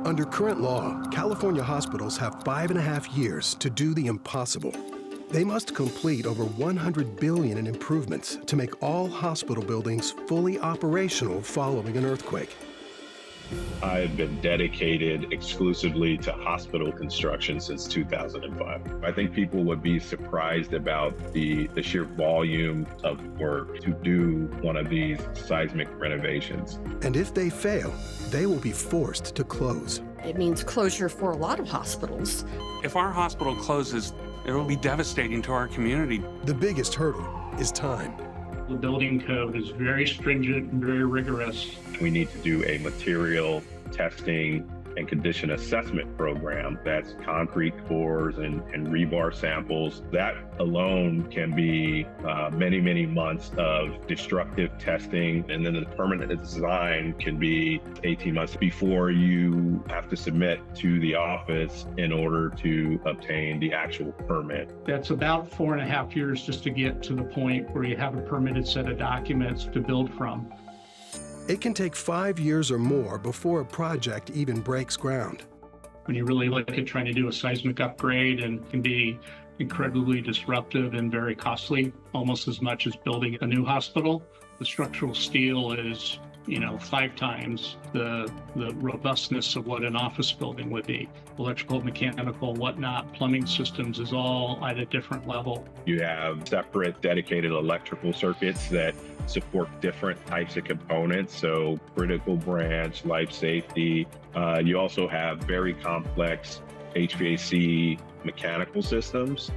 Under current law, California hospitals have 5.5 years to do the impossible. They must complete over $100 billion in improvements to make all hospital buildings fully operational following an earthquake. I've been dedicated exclusively to hospital construction since 2005. I think people would be surprised about the sheer volume of work to do one of these seismic renovations. And if they fail, they will be forced to close. It means closure for a lot of hospitals. If our hospital closes, it will be devastating to our community. The biggest hurdle is time. The building code is very stringent and very rigorous. We need to do a material testing and condition assessment program. That's concrete cores and rebar samples. That alone can be many, many months of destructive testing. And then the permanent design can be 18 months before you have to submit to the office in order to obtain the actual permit. That's about 4.5 years just to get to the point where you have a permitted set of documents to build from. It can take 5 years or more before a project even breaks ground. When you really look at trying to do a seismic upgrade, and can be incredibly disruptive and very costly, almost as much as building a new hospital. The structural steel is, 5 times the robustness of what an office building would be. Electrical, mechanical, whatnot, plumbing systems is all at a different level. You have separate dedicated electrical circuits that support different types of components, so critical branch, life safety. You also have very complex HVAC mechanical systems.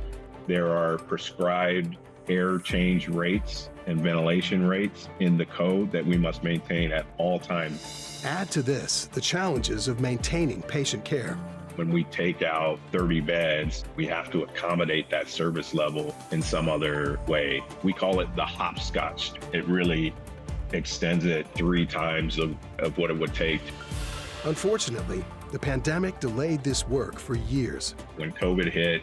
There are prescribed air change rates and ventilation rates in the code that we must maintain at all times. Add to this the challenges of maintaining patient care. When we take out 30 beds, we have to accommodate that service level in some other way. We call it the hopscotch. It really extends it 3 times of what it would take. Unfortunately, the pandemic delayed this work for years. When COVID hit,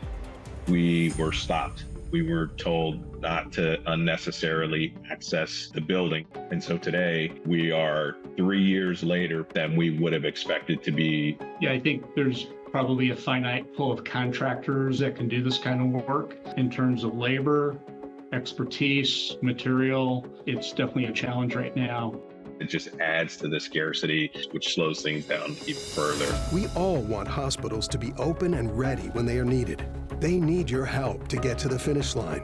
we were stopped. We were told not to unnecessarily access the building. And so today we are 3 years later than we would have expected to be. Yeah, I think there's probably a finite pool of contractors that can do this kind of work. In terms of labor, expertise, material, it's definitely a challenge right now. It just adds to the scarcity, which slows things down even further. We all want hospitals to be open and ready when they are needed. They need your help to get to the finish line.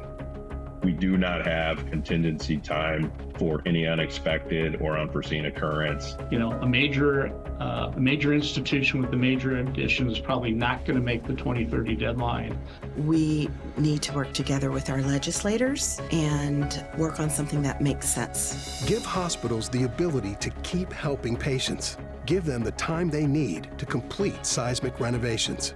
We do not have contingency time for any unexpected or unforeseen occurrence. A major institution with a major addition is probably not going to make the 2030 deadline. We need to work together with our legislators and work on something that makes sense. Give hospitals the ability to keep helping patients. Give them the time they need to complete seismic renovations.